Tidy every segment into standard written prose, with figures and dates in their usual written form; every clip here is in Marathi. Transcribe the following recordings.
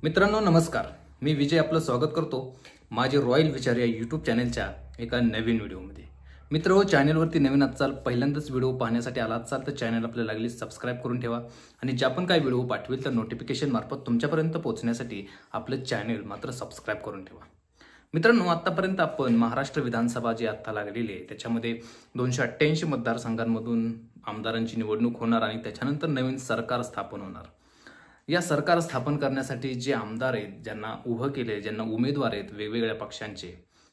मित्रांनो नमस्कार, मी विजय आपलं स्वागत करतो माझे रॉयल विचार या यूट्यूब चॅनलच्या एका नवीन व्हिडिओमध्ये। मित्र चॅनलवरती नवीन असाल, पहिल्यांदाच व्हिडिओ पाहण्यासाठी आला असाल तर चॅनल आपल्याला लागली सबस्क्राइब करून ठेवा आणि ज्या पण काही व्हिडिओ पाठवेल तर नोटिफिकेशन मार्फत तुमच्यापर्यंत पोहोचण्यासाठी आपलं चॅनल मात्र सबस्क्राइब करून ठेवा। मित्रांनो आतापर्यंत आपण महाराष्ट्र विधानसभा जी आता लागलेली आहे त्याच्यामध्ये 288 मतदारसंघांमधून आमदारांची निवडणूक होणार आणि त्याच्यानंतर नवीन सरकार स्थापन होणार। या सरकार स्थापन करण्यासाठी जे आमदार आहेत, ज्यांना उभं केले, ज्यांना उमेदवार आहेत वेगवेगळ्या पक्षांचे,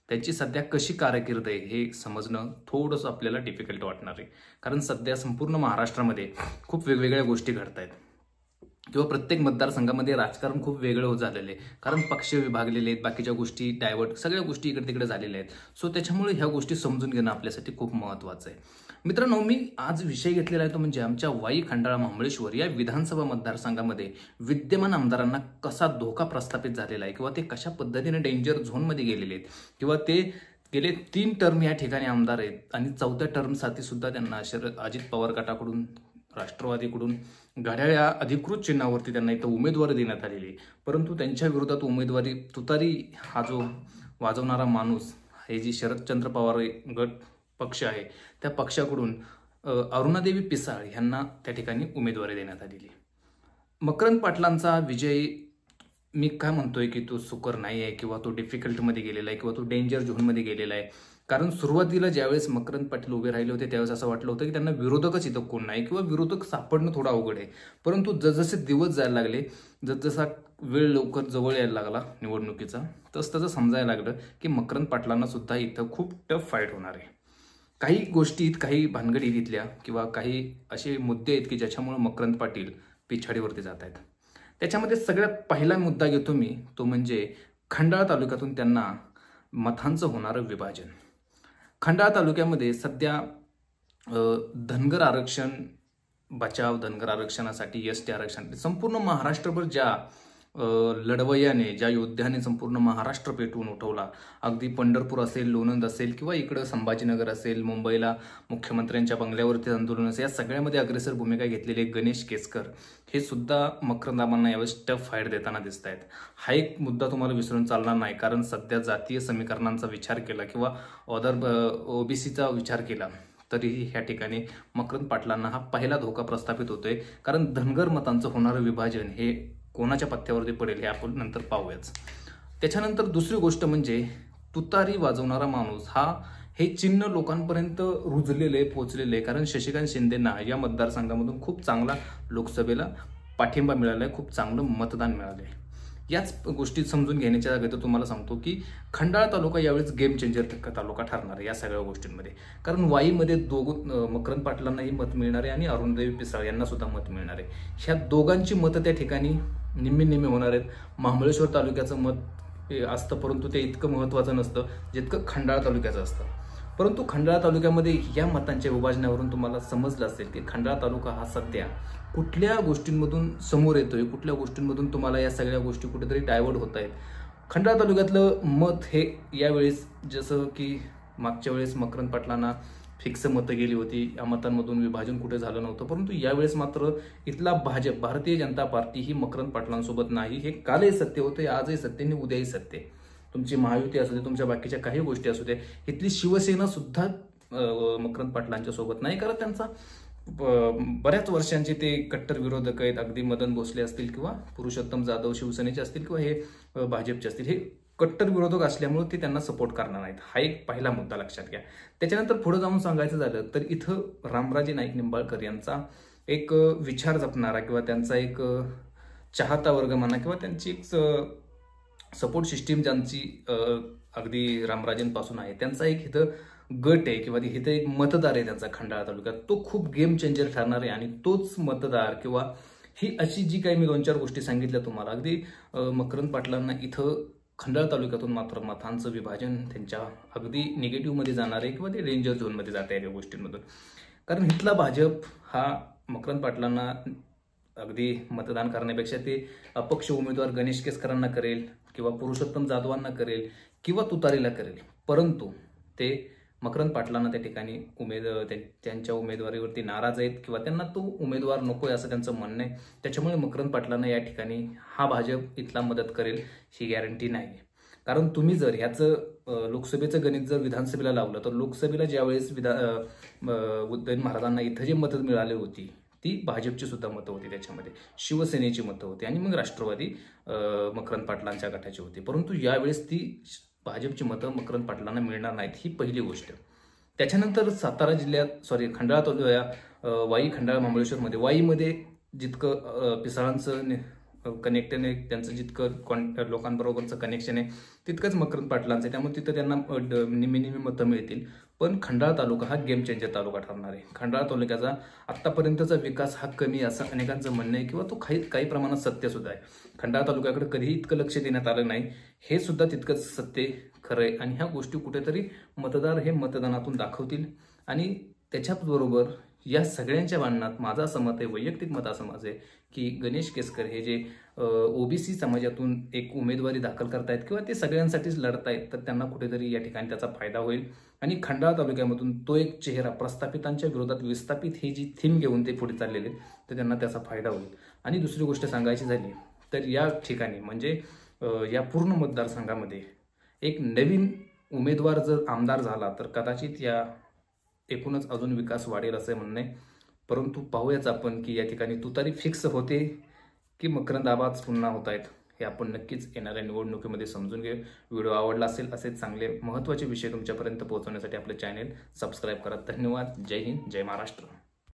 त्यांची सध्या कशी कारकीर्द आहे हे समजणं थोडंसं आपल्याला डिफिकल्ट वाटणार आहे। कारण सध्या संपूर्ण महाराष्ट्रामध्ये खूप वेगवेगळ्या गोष्टी घडत आहेत किंवा प्रत्येक मतदारसंघामध्ये राजकारण खूप वेगळं झालेलं आहे। कारण पक्ष विभागलेले आहेत, बाकीच्या गोष्टी डायव्हर्ट, सगळ्या गोष्टी इकडे तिकडे झालेल्या आहेत। सो त्याच्यामुळे ह्या गोष्टी समजून घेणं आपल्यासाठी खूप महत्त्वाचं आहे। मित्रांनो मी आज विषय घेतलेला आहे तो म्हणजे आमच्या वाई, खंडाळा, महाबळेश्वर या विधानसभा मतदारसंघामध्ये विद्यमान आमदारांना कसा धोका प्रस्थापित झालेला आहे किंवा ते कशा पद्धतीने डेंजर झोनमध्ये गेलेले आहेत किंवा ते गेले 3 टर्म या ठिकाणी आमदार आहेत आणि 4थ्या टर्मसाठी सुद्धा त्यांना अजित पवार गटाकडून, राष्ट्रवादीकडून घड्याळ या अधिकृत चिन्हावरती त्यांना इथं उमेदवारी देण्यात आलेली, परंतु त्यांच्या विरोधात उमेदवारी तुतारी हा जो वाजवणारा माणूस हे जी शरदचंद्र पवार गट पक्ष आहे त्या पक्षाकडून अरुणादेवी पिसाळ यांना त्या ठिकाणी उमेदवारी देण्यात आलेली। मकरंद पाटलांचा विजय मी काय म्हणतोय की तो सुकर नाही आहे किंवा तो डिफिकल्टमध्ये गेलेला आहे किंवा तो डेंजर झोनमध्ये गेलेला आहे। कारण सुरुवातीला ज्यावेळेस मकरंद पाटील उभे राहिले होते त्यावेळेस असं वाटलं होतं की त्यांना विरोधकच इथं कोण नाही किंवा विरोधक सापडणं थोडं अवघड आहे, परंतु जसजसे दिवस जायला लागले, जसजसा वेळ लवकर जवळ यायला लागला निवडणुकीचा, तसं समजायला लागलं की मकरंद पाटलांना सुद्धा इथं खूप टफ फाईट होणार आहे। काही गोष्टीत, काही भानगडी इथल्या किंवा काही असे मुद्दे आहेत की ज्याच्यामुळे मकरंद पाटील पिछाडीवरती जात आहेत। त्याच्यामध्ये सगळ्यात पहिला मुद्दा घेतो मी, तो म्हणजे खंडाळा तालुक्यातून त्यांना मतांचं होणारं विभाजन। खंडाळा तालुक्यामध्ये सध्या धनगर आरक्षण बचाव, धनगर आरक्षणासाठी, एसटी आरक्षण, संपूर्ण महाराष्ट्रभर ज्या लढवय्याने, ज्या योद्ध्याने संपूर्ण महाराष्ट्र पेटवून उठवला, अगदी पंढरपूर असेल, लोणंद असेल किंवा इकडं संभाजीनगर असेल, मुंबईला मुख्यमंत्र्यांच्या बंगल्यावरती आंदोलन असेल, या सगळ्यामध्ये अग्रेसर भूमिका घेतलेले गणेश केसकर हे सुद्धा मकरंदाबांना यावेळेस टफ फाईट देताना दिसत आहेत। हा एक मुद्दा तुम्हाला विसरून चालणार नाही, कारण सध्या जातीय समीकरणांचा विचार केला किंवा ओबीसीचा विचार केला तरीही ह्या ठिकाणी मकरंद पाटलांना हा पहिला धोका प्रस्थापित होतोय। कारण धनगर मतांचं होणारं विभाजन हे कोणाच्या पथ्यावरती पडेल हे आपण नंतर पाहूयाच। त्याच्यानंतर दुसरी गोष्ट म्हणजे तुतारी वाजवणारा माणूस हे चिन्ह लोकांपर्यंत रुजलेले, पोचलेले, कारण शशिकांत शिंदेंना या मतदारसंघामधून खूप चांगला लोकसभेला पाठिंबा मिळाला आहे, खूप चांगलं मतदान मिळालं आहे। याच गोष्टी समजून घेण्याच्या जागेत तुम्हाला सांगतो की खंडाळा तालुका यावेळेस गेम चेंजर तालुका ठरणार आहे या सगळ्या गोष्टींमध्ये। कारण वाईमध्ये मकरंद पाटलांनाही मत मिळणार आहे आणि अरुणदेवी पिसाळ यांना सुद्धा मत मिळणार आहे। ह्या दोघांची मतं त्या ठिकाणी निम्मे होणार आहेत। महाबळेश्वर तालुक्याचं मत असतं, परंतु ते इतकं महत्त्वाचं नसतं जितकं खंडाळा तालुक्याचं असतं। परंतु खंडाळा तालुक्यामध्ये या मतांच्या विभाजनावरून तुम्हाला समजलं असेल की खंडाळा तालुका हा सध्या कुठल्या गोष्टींमधून समोर येतोय, कुठल्या गोष्टींमधून तुम्हाला या सगळ्या गोष्टी कुठेतरी डायव्हर्ट होत आहेत। खंडाळा तालुक्यातलं मत हे यावेळेस, जसं की मागच्या वेळेस मकरंद पाटलांना फिक्स मतं गेली होती, या मतांमधून विभाजन कुठे झालं नव्हतं, परंतु यावेळेस मात्र इथला भाजप, भारतीय जनता पार्टी ही मकरंद पाटलांसोबत नाही। हे कालही सत्य होते, आजही सत्य आणि उद्याही सत्य। तुमची महायुती असू दे, तुमच्या बाकीच्या काही गोष्टी असू दे, इथली शिवसेना सुद्धा मकरंद पाटलांच्या सोबत नाही, कारण त्यांचा बऱ्याच वर्षांचे ते कट्टर विरोधक आहेत। अगदी मदन भोसले असतील किंवा पुरुषोत्तम जाधव शिवसेनेचे असतील किंवा हे भाजपचे असतील, हे कट्टर विरोधक असल्यामुळे ते त्यांना सपोर्ट करणार नाहीत। हा एक पहिला मुद्दा लक्षात घ्या। त्याच्यानंतर पुढे जाऊन सांगायचं झालं तर इथं रामराजे नाईक निंबाळकर यांचा एक विचार जपणारा किंवा त्यांचा एक चाहता वर्ग म्हणा किंवा त्यांची एक सपोर्ट सिस्टीम ज्यांची अगदी रामराजेंपासून आहे, त्यांचा एक इथं गट आहे किंवा इथं एक मतदार आहे त्यांचा खंडाळा तालुक्यात, तो खूप गेम चेंजर ठरणार आहे। आणि तोच मतदार किंवा ही अशी जी काही मी 2-4 गोष्टी सांगितल्या तुम्हाला, अगदी मकरंद पाटलांना इथं खंडाळा तालुक्यातून मात्र मतांचं विभाजन त्यांच्या अगदी निगेटिव्हमध्ये जाणार आहे किंवा ते डेंजर झोनमध्ये जात आहे या गोष्टींमधून। कारण इथला भाजप हा मकरंद पाटलांना अगदी मतदान करण्यापेक्षा ते अपक्ष उमेदवार गणेश केसकरांना करेल किंवा पुरुषोत्तम जाधवांना करेल किंवा तुतारीला करेल, परंतु ते मकरंद पाटलांना त्या ठिकाणी त्यांच्या उमेदवारीवरती नाराज आहेत किंवा त्यांना तो उमेदवार नकोय असं त्यांचं म्हणणं आहे. त्याच्यामुळे मकरंद पाटलांना या ठिकाणी हा भाजप इथला मदत करेल ही गॅरंटी नाही. कारण तुम्ही जर ह्याचं लोकसभेचं गणित जर विधानसभेला लावलं तर लोकसभेला ज्यावेळेस उदयन महाराजांना इथं जे मतं मिळाली होती ती भाजपची सुद्धा मतं होती, त्याच्यामध्ये शिवसेनेची मतं होती आणि मग राष्ट्रवादी मकरंद पाटलांच्या गटाची होती. परंतु यावेळेस ती भाजपची मतं मकरंद पाटलांना मिळणार नाहीत ही पहिली गोष्ट. त्याच्यानंतर सातारा जिल्ह्यात खंडाळा तालुक्यात वाई खंडाळा महाबळेश्वरमध्ये वाईमध्ये जितकं पिसाळांचं कनेक्शन आहे, त्यांचं जितकं लोकांबरोबरचं कनेक्शन आहे तितकंच मकरंद पाटलांचं आहे. त्यामुळे तिथं त्यांना निम्मी मतं मिळतील. पण खंडाळा तालुका हा गेम चेंजर तालुका ठरणार आहे. खंडाळा तालुक्याचा आत्तापर्यंतचा विकास हा कमी असं अनेकांचं म्हणणं आहे किंवा तो काही प्रमाणात सत्य सुद्धा आहे. खंडाळा तालुक्याकडे कधीही इतकं लक्ष देण्यात आलं नाही, हे सुद्धा तितकंच सत्य खरं आहे. आणि ह्या गोष्टी कुठेतरी मतदार हे मतदानातून दाखवतील. आणि त्याच्याबरोबर या सगळ्यांच्या भांडणात माझं असं मत आहे, वैयक्तिक मत असं माझं आहे की गणेश केसकर हे जे ओबीसी समाजातून एक उमेदवारी दाखल करतायत किंवा ते सगळ्यांसाठीच लढतायत, तर त्यांना कुठेतरी या ठिकाणी त्याचा फायदा होईल. आणि खंडाळा तालुक्यामधून तो एक चेहरा प्रस्थापितांच्या विरोधात विस्थापित ही जी थीम घेऊन ते पुढे चाललेले, तर त्यांना त्याचा फायदा होईल. आणि दुसरी गोष्ट सांगायची झाली तर या ठिकाणी म्हणजे या पूर्ण मतदारसंघामध्ये एक नवीन उमेदवार जर आमदार झाला तर कदाचित या एकूणच अजून विकास वाढेल असं म्हणणं आहे. परंतु पाहूयाच आपण की या ठिकाणी तुतारी फिक्स होते की मकरंद आवाज पुन्हा होत आहेत, हे आपण नक्कीच येणाऱ्या निवडणुकीमध्ये समजून घेऊ. व्हिडिओ आवडला असेल असे चांगले महत्त्वाचे विषय तुमच्यापर्यंत पोहोचवण्यासाठी आपलं चॅनेल सबस्क्राईब करा. धन्यवाद. जय हिंद, जय महाराष्ट्र.